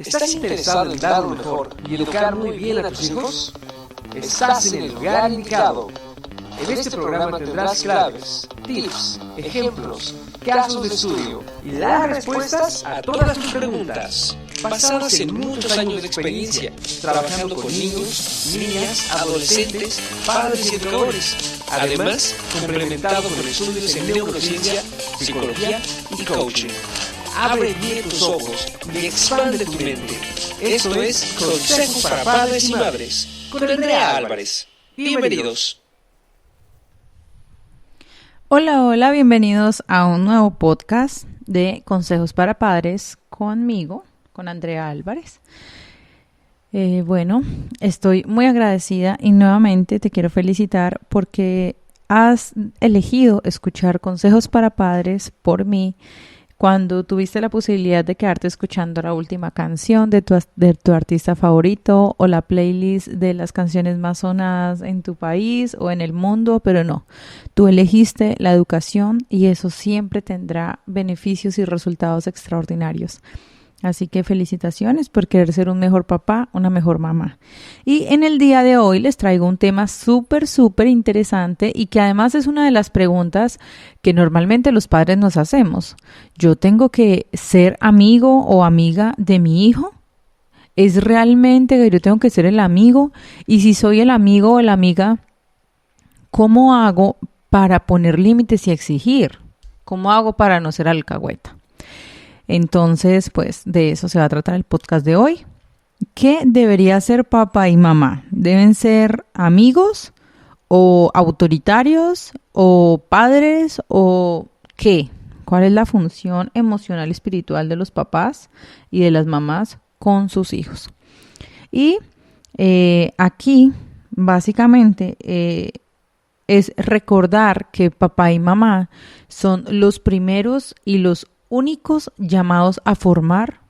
¿Estás interesado en dar lo mejor y educar muy bien a tus hijos? Estás en el lugar indicado. En este programa tendrás claves, tips, ejemplos, casos de estudio y las respuestas a todas tus preguntas, basadas en muchos años de experiencia, trabajando con niños, niñas, adolescentes, padres y educadores. Además, complementado con estudios en neurociencia, psicología y coaching. Abre bien tus ojos y expande tu mente. Esto es Consejos para Padres y Madres con Andrea Álvarez. Bienvenidos. Hola, bienvenidos a un nuevo podcast de Consejos para Padres conmigo, con Andrea Álvarez. Estoy muy agradecida y nuevamente te quiero felicitar porque has elegido escuchar Consejos para Padres por mí cuando tuviste la posibilidad de quedarte escuchando la última canción de tu artista favorito o la playlist de las canciones más sonadas en tu país o en el mundo, pero no, tú elegiste la educación y eso siempre tendrá beneficios y resultados extraordinarios. Así que felicitaciones por querer ser un mejor papá, una mejor mamá. Y en el día de hoy les traigo un tema súper interesante y que además es una de las preguntas que normalmente los padres nos hacemos. ¿Yo tengo que ser amigo o amiga de mi hijo? ¿Es realmente que yo tengo que ser el amigo? Y si soy el amigo o la amiga, ¿cómo hago para poner límites y exigir? ¿Cómo hago para no ser alcahueta? Entonces, pues de eso se va a tratar el podcast de hoy. ¿Qué debería ser papá y mamá? ¿Deben ser amigos o autoritarios o padres o qué? ¿Cuál es la función emocional y espiritual de los papás y de las mamás con sus hijos? Y aquí, básicamente, es recordar que papá y mamá son los primeros y los únicos llamados a formar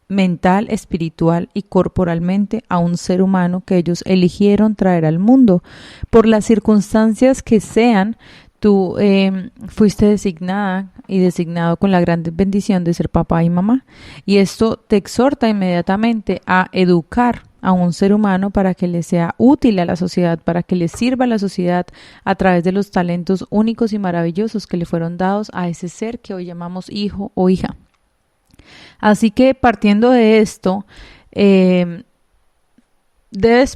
mental, espiritual y corporalmente a un ser humano que ellos eligieron traer al mundo. Por las circunstancias que sean, tú fuiste designada y designado con la gran bendición de ser papá y mamá. Y esto te exhorta inmediatamente a educar a un ser humano para que le sea útil a la sociedad, para que le sirva a la sociedad a través de los talentos únicos y maravillosos que le fueron dados a ese ser que hoy llamamos hijo o hija. Así que partiendo de esto, debes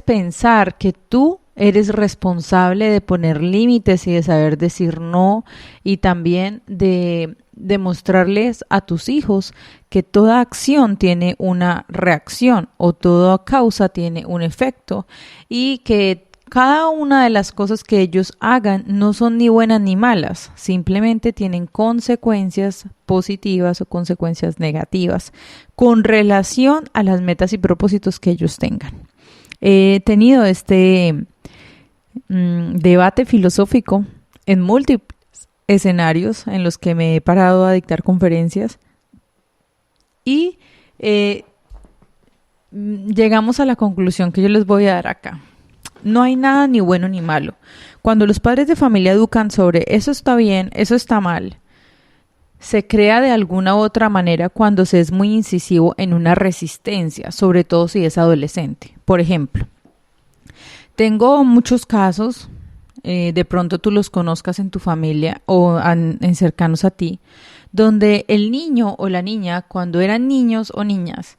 pensar que tú eres responsable de poner límites y de saber decir no y también de demostrarles a tus hijos que toda acción tiene una reacción o toda causa tiene un efecto y que cada una de las cosas que ellos hagan no son ni buenas ni malas, simplemente tienen consecuencias positivas o consecuencias negativas con relación a las metas y propósitos que ellos tengan. He tenido este debate filosófico en múltiples escenarios en los que me he parado a dictar conferencias y llegamos a la conclusión que yo les voy a dar acá. No hay nada ni bueno ni malo. Cuando los padres de familia educan sobre eso está bien, eso está mal, se crea de alguna u otra manera cuando se es muy incisivo en una resistencia, sobre todo si es adolescente. Por ejemplo, tengo muchos casos, de pronto tú los conozcas en tu familia o en cercanos a ti, donde el niño o la niña, cuando eran niños o niñas,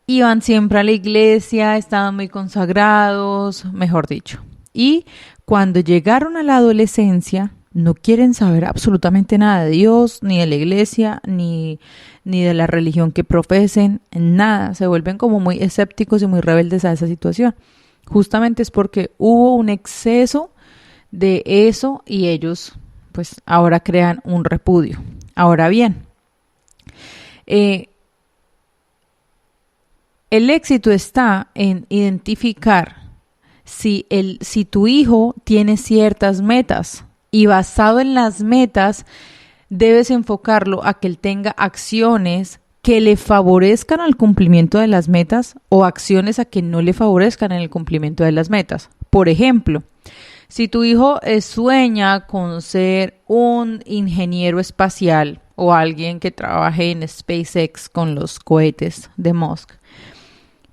iban siempre a la iglesia, estaban muy consagrados, mejor dicho. Y cuando llegaron a la adolescencia, no quieren saber absolutamente nada de Dios, ni de la iglesia, ni de la religión que profesen, nada. Se vuelven como muy escépticos y muy rebeldes a esa situación. Justamente es porque hubo un exceso de eso y ellos pues ahora crean un repudio. Ahora bien, el éxito está en identificar si tu hijo tiene ciertas metas y basado en las metas debes enfocarlo a que él tenga acciones que le favorezcan al cumplimiento de las metas o acciones a que no le favorezcan en el cumplimiento de las metas. Por ejemplo, si tu hijo sueña con ser un ingeniero espacial o alguien que trabaje en SpaceX con los cohetes de Musk,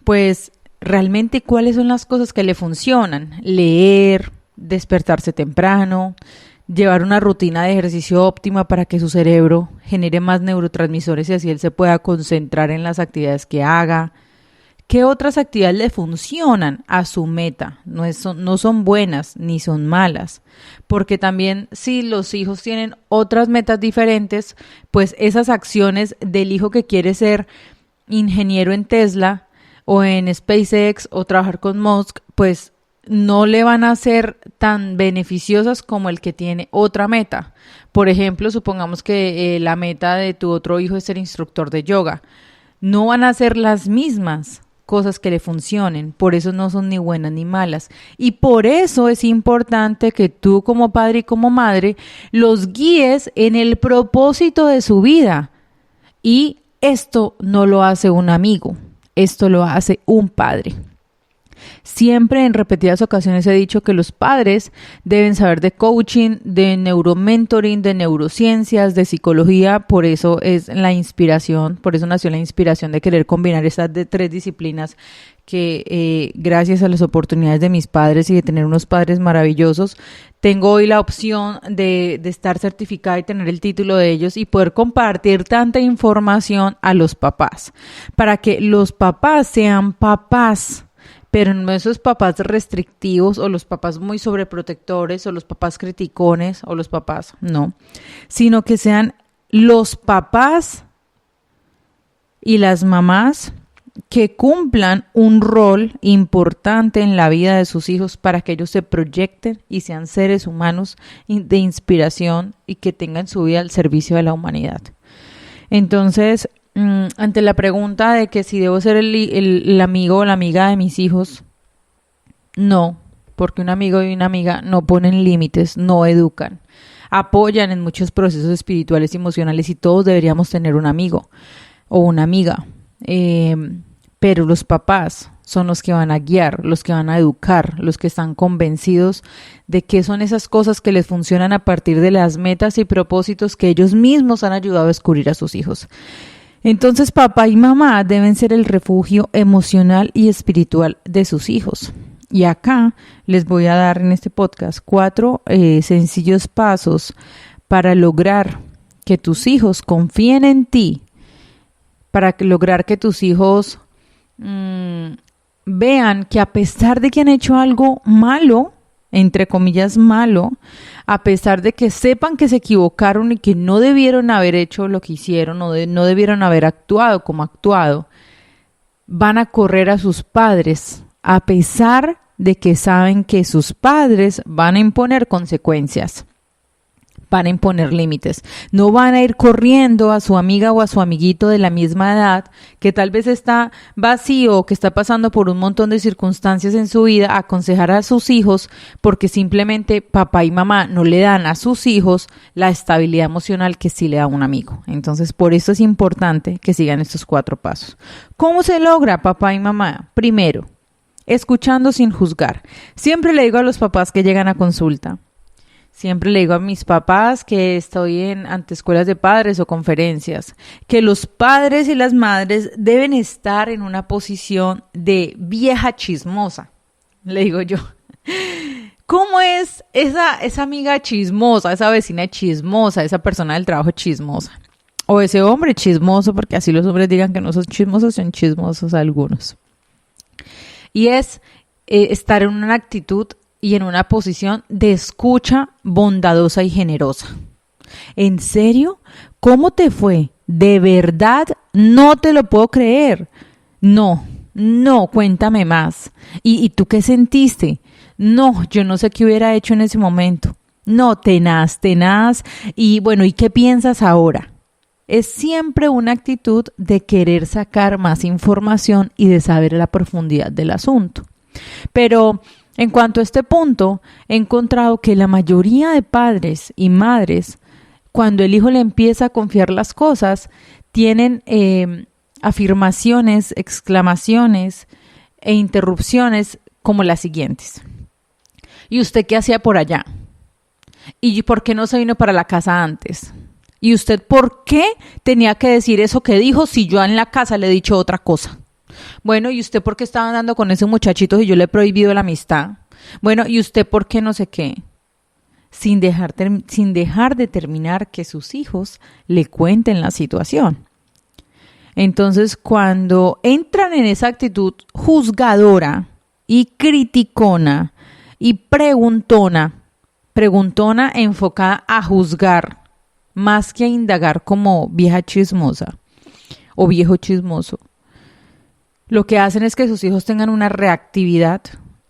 pues realmente cuáles son las cosas que le funcionan. Leer, despertarse temprano, llevar una rutina de ejercicio óptima para que su cerebro genere más neurotransmisores y así él se pueda concentrar en las actividades que haga. ¿Qué otras actividades le funcionan a su meta? No son buenas ni son malas, porque también si los hijos tienen otras metas diferentes, pues esas acciones del hijo que quiere ser ingeniero en Tesla o en SpaceX o trabajar con Musk, pues no le van a ser tan beneficiosas como el que tiene otra meta. Por ejemplo, supongamos que la meta de tu otro hijo es ser instructor de yoga. No van a ser las mismas cosas que le funcionen, por eso no son ni buenas ni malas. Y por eso es importante que tú como padre y como madre los guíes en el propósito de su vida. Y esto no lo hace un amigo, esto lo hace un padre. Siempre en repetidas ocasiones he dicho que los padres deben saber de coaching, de neuromentoring, de neurociencias, de psicología, por eso es la inspiración, por eso nació la inspiración de querer combinar estas tres disciplinas que gracias a las oportunidades de mis padres y de tener unos padres maravillosos, tengo hoy la opción de estar certificada y tener el título de ellos y poder compartir tanta información a los papás, para que los papás sean papás, pero no esos papás restrictivos o los papás muy sobreprotectores o los papás criticones o los papás, no, sino que sean los papás y las mamás que cumplan un rol importante en la vida de sus hijos para que ellos se proyecten y sean seres humanos de inspiración y que tengan su vida al servicio de la humanidad. Entonces, ante la pregunta de que si debo ser el amigo o la amiga de mis hijos, no, porque un amigo y una amiga no ponen límites, no educan, apoyan en muchos procesos espirituales y emocionales y todos deberíamos tener un amigo o una amiga, pero los papás son los que van a guiar, los que van a educar, los que están convencidos de qué son esas cosas que les funcionan a partir de las metas y propósitos que ellos mismos han ayudado a descubrir a sus hijos. Entonces, papá y mamá deben ser el refugio emocional y espiritual de sus hijos. Y acá les voy a dar en este podcast 4 sencillos pasos para lograr que tus hijos confíen en ti, para lograr que tus hijos vean que a pesar de que han hecho algo malo, entre comillas malo, a pesar de que sepan que se equivocaron y que no debieron haber hecho lo que hicieron o no debieron haber actuado como actuado, van a correr a sus padres a pesar de que saben que sus padres van a imponer consecuencias, van a imponer límites. No van a ir corriendo a su amiga o a su amiguito de la misma edad que tal vez está vacío, que está pasando por un montón de circunstancias en su vida, a aconsejar a sus hijos porque simplemente papá y mamá no le dan a sus hijos la estabilidad emocional que sí le da un amigo. Entonces, por eso es importante que sigan estos 4 pasos. ¿Cómo se logra, papá y mamá? Primero, escuchando sin juzgar. Siempre le digo a los papás que llegan a consulta, siempre le digo a mis papás que estoy ante escuelas de padres o conferencias, que los padres y las madres deben estar en una posición de vieja chismosa. Le digo yo, ¿cómo es esa amiga chismosa, esa vecina chismosa, esa persona del trabajo chismosa? O ese hombre chismoso, porque así los hombres digan que no son chismosos algunos. Y es estar en una actitud y en una posición de escucha bondadosa y generosa. ¿En serio? ¿Cómo te fue? ¿De verdad? No te lo puedo creer. No, cuéntame más. ¿Y tú qué sentiste? No, yo no sé qué hubiera hecho en ese momento. No, tenaz. Y bueno, ¿y qué piensas ahora? Es siempre una actitud de querer sacar más información y de saber la profundidad del asunto. Pero en cuanto a este punto, he encontrado que la mayoría de padres y madres, cuando el hijo le empieza a confiar las cosas, tienen afirmaciones, exclamaciones e interrupciones como las siguientes. ¿Y usted qué hacía por allá? ¿Y por qué no se vino para la casa antes? ¿Y usted por qué tenía que decir eso que dijo si yo en la casa le he dicho otra cosa? Bueno, ¿y usted por qué estaba andando con ese muchachito si yo le he prohibido la amistad? Bueno, ¿y usted por qué no sé qué? Sin dejar de terminar que sus hijos le cuenten la situación. Entonces, cuando entran en esa actitud juzgadora y criticona y preguntona enfocada a juzgar más que a indagar como vieja chismosa o viejo chismoso, lo que hacen es que sus hijos tengan una reactividad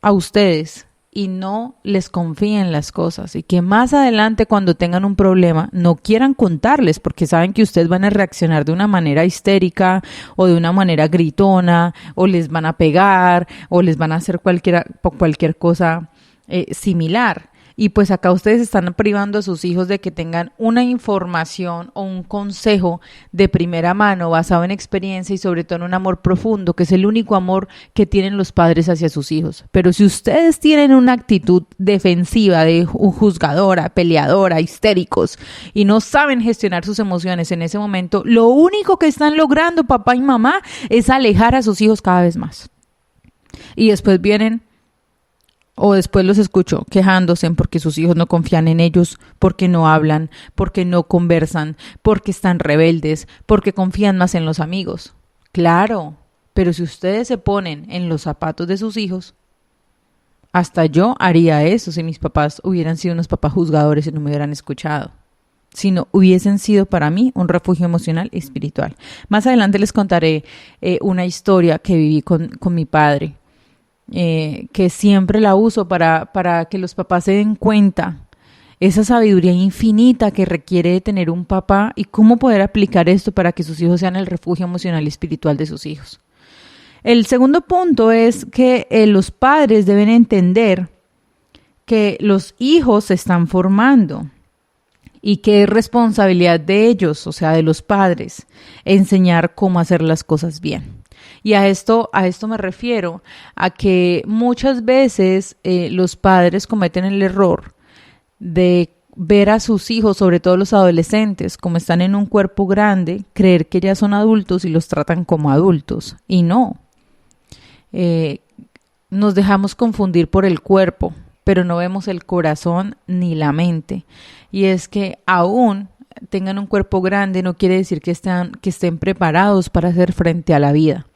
a ustedes y no les confíen las cosas, y que más adelante cuando tengan un problema no quieran contarles porque saben que ustedes van a reaccionar de una manera histérica o de una manera gritona, o les van a pegar o les van a hacer cualquier cosa similar. Y pues acá ustedes están privando a sus hijos de que tengan una información o un consejo de primera mano basado en experiencia y sobre todo en un amor profundo, que es el único amor que tienen los padres hacia sus hijos. Pero si ustedes tienen una actitud defensiva, de juzgadora, peleadora, histéricos, y no saben gestionar sus emociones en ese momento, lo único que están logrando papá y mamá es alejar a sus hijos cada vez más. Y después después los escucho quejándose porque sus hijos no confían en ellos, porque no hablan, porque no conversan, porque están rebeldes, porque confían más en los amigos. Claro, pero si ustedes se ponen en los zapatos de sus hijos, hasta yo haría eso si mis papás hubieran sido unos papás juzgadores y no me hubieran escuchado. Si no hubiesen sido para mí un refugio emocional y espiritual. Más adelante les contaré una historia que viví con mi padre. Que siempre la uso para que los papás se den cuenta esa sabiduría infinita que requiere tener un papá y cómo poder aplicar esto para que sus hijos sean el refugio emocional y espiritual de sus hijos. El segundo punto es que los padres deben entender que los hijos se están formando y que es responsabilidad de ellos, o sea, de los padres, enseñar cómo hacer las cosas bien. Y a esto me refiero, a que muchas veces los padres cometen el error de ver a sus hijos, sobre todo los adolescentes, como están en un cuerpo grande, creer que ya son adultos y los tratan como adultos. Y no. Nos dejamos confundir por el cuerpo, pero no vemos el corazón ni la mente. Y es que aún tengan un cuerpo grande no quiere decir que estén preparados para hacer frente a la vida.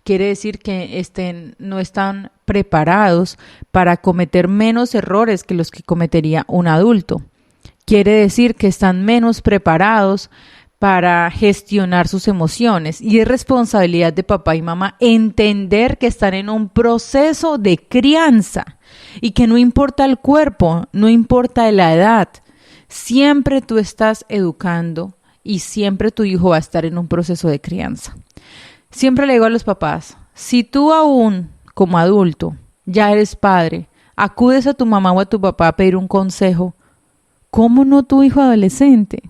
Quiere decir que no están preparados para cometer menos errores que los que cometería un adulto. Quiere decir que están menos preparados para gestionar sus emociones. Y es responsabilidad de papá y mamá entender que están en un proceso de crianza y que no importa el cuerpo, no importa la edad, siempre tú estás educando y siempre tu hijo va a estar en un proceso de crianza. Siempre le digo a los papás, si tú aún como adulto ya eres padre, acudes a tu mamá o a tu papá a pedir un consejo, ¿cómo no tu hijo adolescente?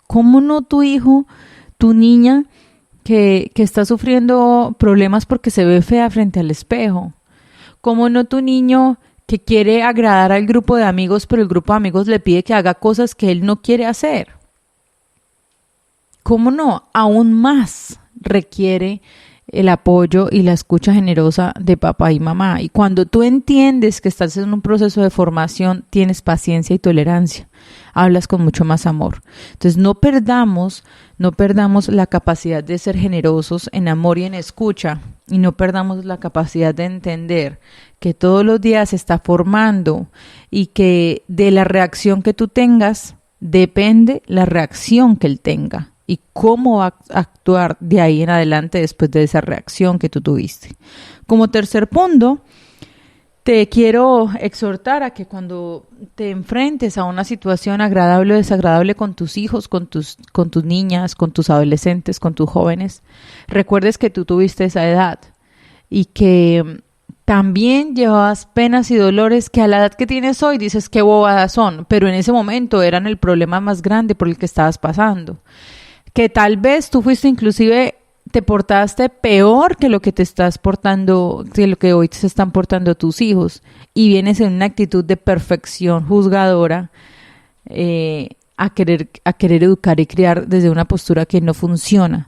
¿Cómo no tu hijo, tu niña que está sufriendo problemas porque se ve fea frente al espejo? ¿Cómo no tu niño que quiere agradar al grupo de amigos, pero el grupo de amigos le pide que haga cosas que él no quiere hacer? ¿Cómo no? Aún más requiere el apoyo y la escucha generosa de papá y mamá. Y cuando tú entiendes que estás en un proceso de formación, tienes paciencia y tolerancia. Hablas con mucho más amor. Entonces no perdamos la capacidad de ser generosos en amor y en escucha. Y no perdamos la capacidad de entender que todos los días se está formando y que de la reacción que tú tengas depende la reacción que él tenga. Y cómo va a actuar de ahí en adelante después de esa reacción que tú tuviste. Como tercer punto, te quiero exhortar a que cuando te enfrentes a una situación agradable o desagradable con tus hijos, con tus niñas, con tus adolescentes, con tus jóvenes, recuerdes que tú tuviste esa edad y que también llevabas penas y dolores que a la edad que tienes hoy dices qué bobadas son, pero en ese momento eran el problema más grande por el que estabas pasando. Que tal vez tú te portaste peor que lo que te estás portando, que lo que hoy se están portando tus hijos, y vienes en una actitud de perfección juzgadora a querer educar y criar desde una postura que no funciona.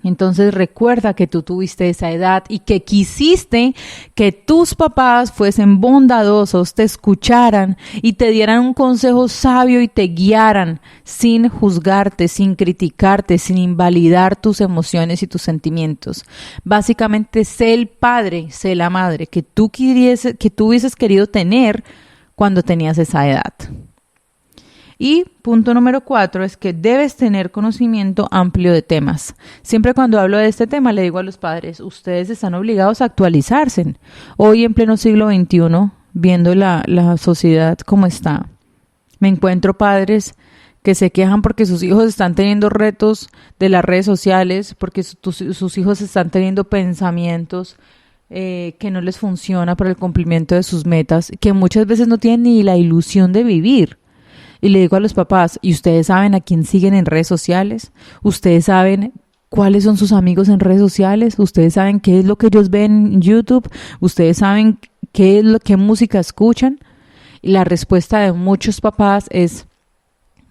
Entonces recuerda que tú tuviste esa edad y que quisiste que tus papás fuesen bondadosos, te escucharan y te dieran un consejo sabio y te guiaran sin juzgarte, sin criticarte, sin invalidar tus emociones y tus sentimientos. Básicamente, sé el padre, sé la madre que tú hubieses querido tener cuando tenías esa edad. Y punto número 4 es que debes tener conocimiento amplio de temas. Siempre cuando hablo de este tema le digo a los padres, ustedes están obligados a actualizarse. Hoy en pleno siglo XXI, viendo la sociedad como está, me encuentro padres que se quejan porque sus hijos están teniendo retos de las redes sociales, porque sus hijos están teniendo pensamientos que no les funciona para el cumplimiento de sus metas, que muchas veces no tienen ni la ilusión de vivir. Y le digo a los papás, ¿y ustedes saben a quién siguen en redes sociales? ¿Ustedes saben cuáles son sus amigos en redes sociales? ¿Ustedes saben qué es lo que ellos ven en YouTube? ¿Ustedes saben qué música escuchan? Y la respuesta de muchos papás es,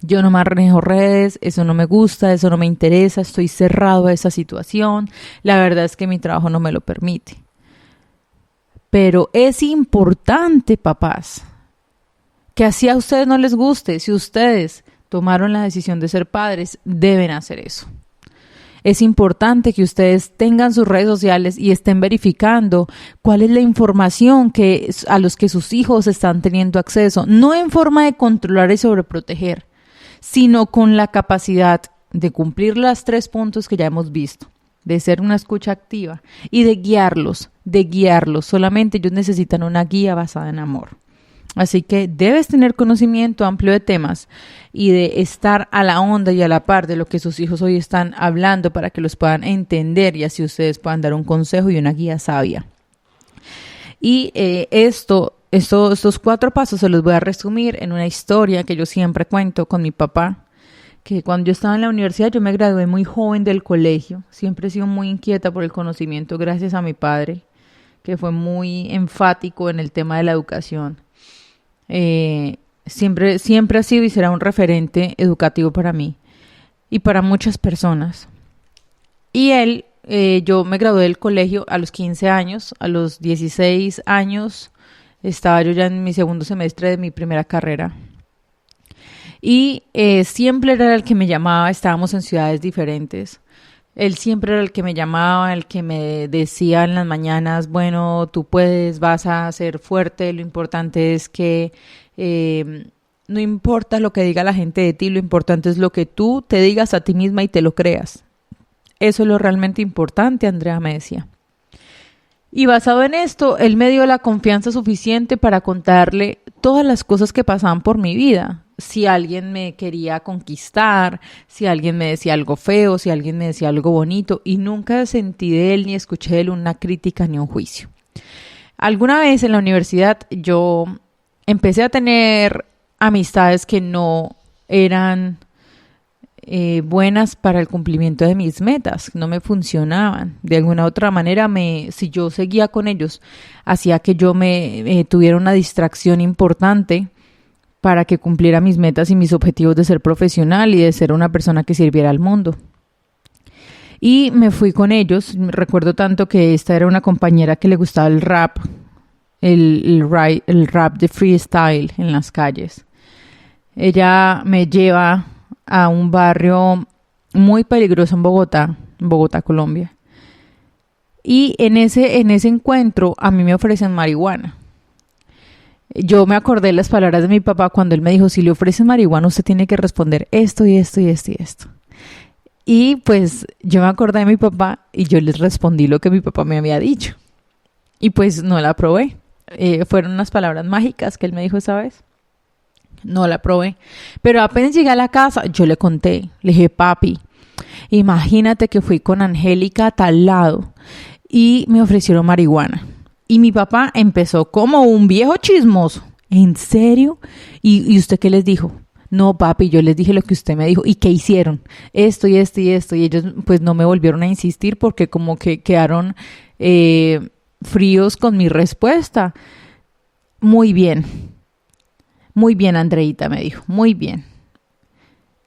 yo no manejo redes, eso no me gusta, eso no me interesa, estoy cerrado a esa situación, la verdad es que mi trabajo no me lo permite. Pero es importante, papás, que así a ustedes no les guste, si ustedes tomaron la decisión de ser padres, deben hacer eso. Es importante que ustedes tengan sus redes sociales y estén verificando cuál es la información a los que sus hijos están teniendo acceso, no en forma de controlar y sobreproteger, sino con la capacidad de cumplir los 3 puntos que ya hemos visto, de ser una escucha activa y de guiarlos. Solamente ellos necesitan una guía basada en amor. Así que debes tener conocimiento amplio de temas y de estar a la onda y a la par de lo que sus hijos hoy están hablando para que los puedan entender y así ustedes puedan dar un consejo y una guía sabia. Y estos 4 pasos se los voy a resumir en una historia que yo siempre cuento con mi papá, que cuando yo estaba en la universidad yo me gradué muy joven del colegio. Siempre he sido muy inquieta por el conocimiento gracias a mi padre, que fue muy enfático en el tema de la educación. Siempre ha sido y será un referente educativo para mí y para muchas personas. Y yo me gradué del colegio a los 15 años, a los 16 años estaba yo ya en mi segundo semestre de mi primera carrera. Y siempre era el que me llamaba, estábamos en ciudades diferentes. Él siempre era el que me llamaba, el que me decía en las mañanas, bueno, tú puedes, vas a ser fuerte, lo importante es que no importa lo que diga la gente de ti, lo importante es lo que tú te digas a ti misma y te lo creas. Eso es lo realmente importante, Andrea me decía. Y basado en esto, él me dio la confianza suficiente para contarle todas las cosas que pasaban por mi vida. Si alguien me quería conquistar, si alguien me decía algo feo, si alguien me decía algo bonito, y nunca sentí de él ni escuché de él una crítica ni un juicio. Alguna vez en la universidad yo empecé a tener amistades que no eran buenas para el cumplimiento de mis metas, no me funcionaban. De alguna otra manera, si yo seguía con ellos, hacía que yo me tuviera una distracción importante para que cumpliera mis metas y mis objetivos de ser profesional y de ser una persona que sirviera al mundo. Y me fui con ellos. Recuerdo tanto que esta era una compañera que le gustaba el rap, el rap de freestyle en las calles. Ella me lleva a un barrio muy peligroso en Bogotá, Colombia. Y en ese encuentro a mí me ofrecen marihuana. Yo me acordé de las palabras de mi papá cuando él me dijo, si le ofrecen marihuana usted tiene que responder esto y esto y esto y esto. Y pues yo me acordé de mi papá y yo les respondí lo que mi papá me había dicho. Y pues no la probé. Fueron unas palabras mágicas que él me dijo esa vez. No la probé. Pero apenas llegué a la casa, yo le conté. Le dije, papi, imagínate que fui con Angélica a tal lado y me ofrecieron marihuana. Y mi papá empezó como un viejo chismoso. ¿En serio? ¿Y usted qué les dijo? No, papi, yo les dije lo que usted me dijo. ¿Y qué hicieron? Esto y esto y esto. Y ellos pues no me volvieron a insistir porque como que quedaron fríos con mi respuesta. Muy bien, Andreita, me dijo. Muy bien.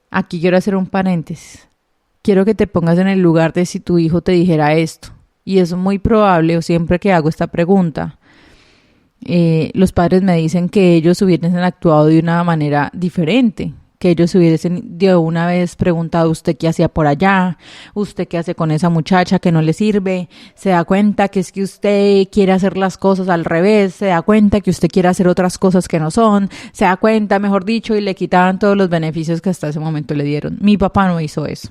Aquí quiero hacer un paréntesis. Quiero que te pongas en el lugar de si tu hijo te dijera esto. Y es muy probable, o siempre que hago esta pregunta, los padres me dicen que ellos hubiesen actuado de una manera diferente, que ellos hubiesen de una vez preguntado: ¿usted qué hacía por allá? ¿Usted qué hace con esa muchacha que no le sirve? ¿Se da cuenta que es que usted quiere hacer las cosas al revés? ¿Se da cuenta que usted quiere hacer otras cosas que no son? ¿Se da cuenta, mejor dicho? Y le quitaban todos los beneficios que hasta ese momento le dieron. Mi papá no hizo eso.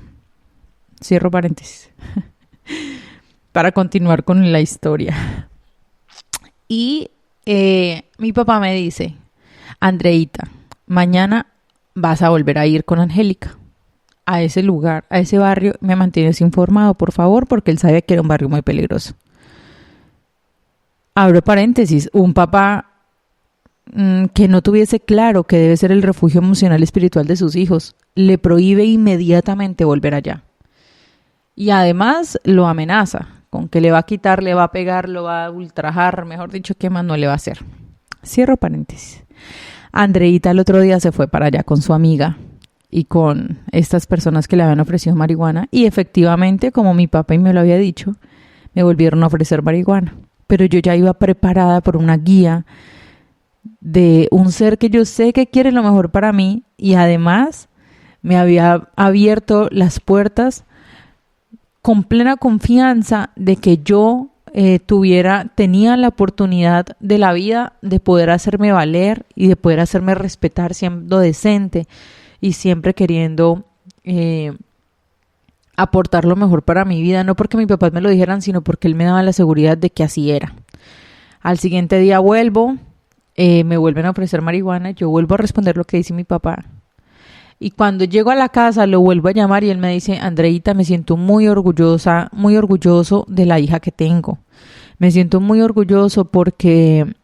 Cierro paréntesis. Para continuar con la historia. Y mi papá me dice: Andreita, mañana vas a volver a ir con Angélica a ese lugar, a ese barrio. Me mantienes informado, por favor, porque él sabe que era un barrio muy peligroso. Abro paréntesis, un papá que no tuviese claro que debe ser el refugio emocional y espiritual de sus hijos, le prohíbe inmediatamente volver allá. Y además lo amenaza con que le va a quitar, le va a pegar, lo va a ultrajar, mejor dicho, ¿qué más no le va a hacer? Cierro paréntesis. Andreita el otro día se fue para allá con su amiga y con estas personas que le habían ofrecido marihuana, y efectivamente, como mi papá y me lo había dicho, me volvieron a ofrecer marihuana. Pero yo ya iba preparada por una guía de un ser que yo sé que quiere lo mejor para mí, y además me había abierto las puertas con plena confianza de que yo tenía la oportunidad de la vida de poder hacerme valer y de poder hacerme respetar siendo decente y siempre queriendo aportar lo mejor para mi vida, no porque mis papás me lo dijeran, sino porque él me daba la seguridad de que así era. Al siguiente día vuelvo, me vuelven a ofrecer marihuana, yo vuelvo a responder lo que dice mi papá. Y cuando llego a la casa lo vuelvo a llamar y él me dice: Andreita, me siento muy orgulloso de la hija que tengo. Me siento muy orgulloso porque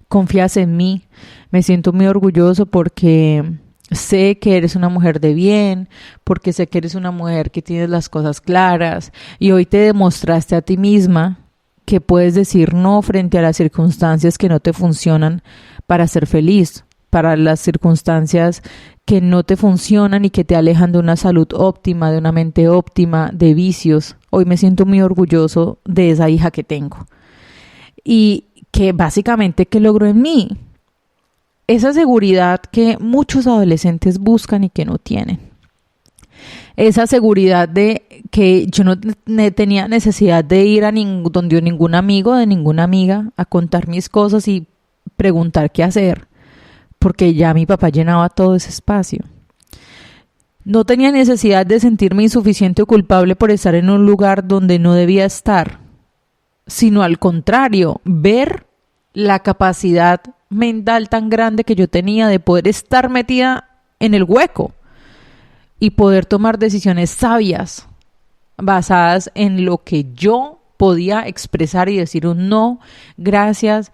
confías en mí. Me siento muy orgulloso porque sé que eres una mujer de bien, porque sé que eres una mujer que tienes las cosas claras, y hoy te demostraste a ti misma que puedes decir no frente a las circunstancias que no te funcionan para ser feliz, para las circunstancias que no te funcionan y que te alejan de una salud óptima, de una mente óptima, de vicios. Hoy me siento muy orgulloso de esa hija que tengo. Y que básicamente, ¿qué logró en mí? Esa seguridad que muchos adolescentes buscan y que no tienen. Esa seguridad de que yo no tenía necesidad de ir a donde ningún amigo, de ninguna amiga, a contar mis cosas y preguntar qué hacer, porque ya mi papá llenaba todo ese espacio. No tenía necesidad de sentirme insuficiente o culpable por estar en un lugar donde no debía estar, sino al contrario, ver la capacidad mental tan grande que yo tenía de poder estar metida en el hueco y poder tomar decisiones sabias basadas en lo que yo podía expresar y decir un no, gracias,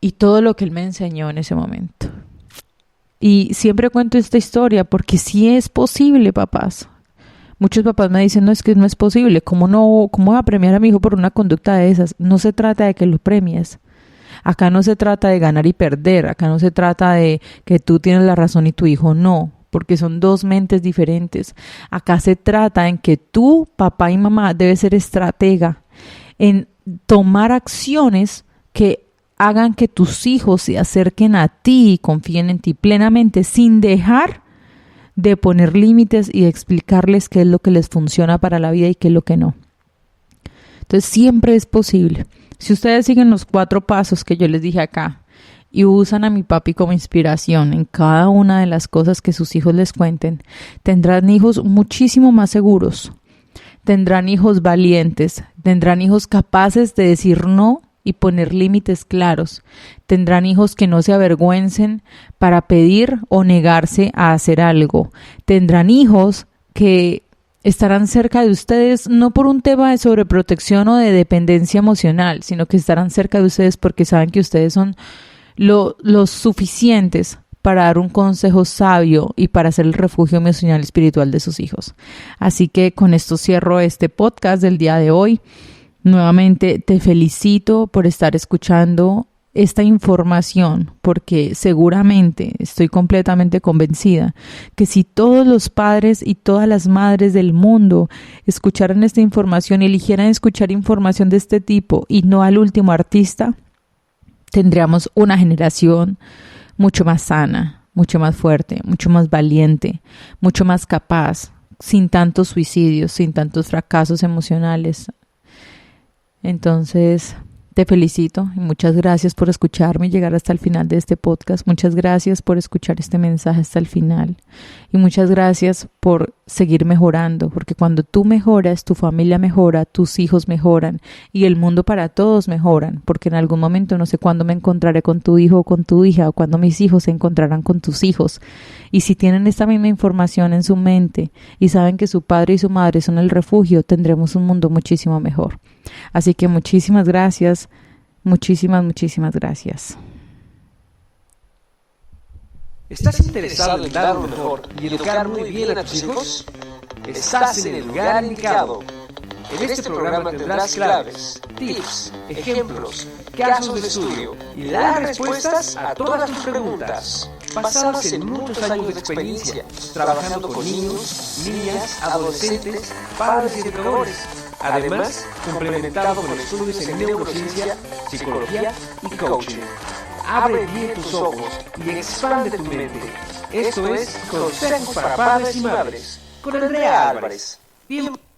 y todo lo que él me enseñó en ese momento. Y siempre cuento esta historia porque sí es posible, papás. Muchos papás me dicen: no, es que no es posible. ¿Cómo voy a premiar a mi hijo por una conducta de esas? No se trata de que lo premies. Acá no se trata de ganar y perder. Acá no se trata de que tú tienes la razón y tu hijo no, porque son dos mentes diferentes. Acá se trata en que tú, papá y mamá, debes ser estratega en tomar acciones que hagan que tus hijos se acerquen a ti y confíen en ti plenamente, sin dejar de poner límites y de explicarles qué es lo que les funciona para la vida y qué es lo que no. Entonces siempre es posible. Si ustedes siguen los 4 pasos que yo les dije acá y usan a mi papi como inspiración en cada una de las cosas que sus hijos les cuenten, tendrán hijos muchísimo más seguros, tendrán hijos valientes, tendrán hijos capaces de decir no y poner límites claros. Tendrán hijos que no se avergüencen para pedir o negarse a hacer algo. Tendrán hijos que estarán cerca de ustedes no por un tema de sobreprotección o de dependencia emocional, sino que estarán cerca de ustedes porque saben que ustedes son los suficientes para dar un consejo sabio y para ser el refugio emocional y espiritual de sus hijos. Así que con esto cierro este podcast del día de hoy. Nuevamente te felicito por estar escuchando esta información, porque seguramente estoy completamente convencida que si todos los padres y todas las madres del mundo escucharan esta información y eligieran escuchar información de este tipo y no al último artista, tendríamos una generación mucho más sana, mucho más fuerte, mucho más valiente, mucho más capaz, sin tantos suicidios, sin tantos fracasos emocionales. Entonces, te felicito y muchas gracias por escucharme y llegar hasta el final de este podcast. Muchas gracias por escuchar este mensaje hasta el final. Y muchas gracias por seguir mejorando, porque cuando tú mejoras, tu familia mejora, tus hijos mejoran y el mundo para todos mejoran, porque en algún momento no sé cuándo me encontraré con tu hijo o con tu hija o cuándo mis hijos se encontrarán con tus hijos. Y si tienen esta misma información en su mente y saben que su padre y su madre son el refugio, tendremos un mundo muchísimo mejor. Así que muchísimas gracias, muchísimas gracias. ¿Estás interesado en dar lo mejor y educar muy bien a tus hijos? Estás en el lugar indicado. En este programa tendrás claves, tips, ejemplos, casos de estudio y las respuestas a todas tus preguntas, basadas en muchos años de experiencia, trabajando con niños, niñas, adolescentes, padres y educadores. Además, complementado con estudios en neurociencia, psicología y coaching. Abre bien tus ojos y expande tu mente. Esto es Consejos para Padres y Madres con Andrea Álvarez. Bien.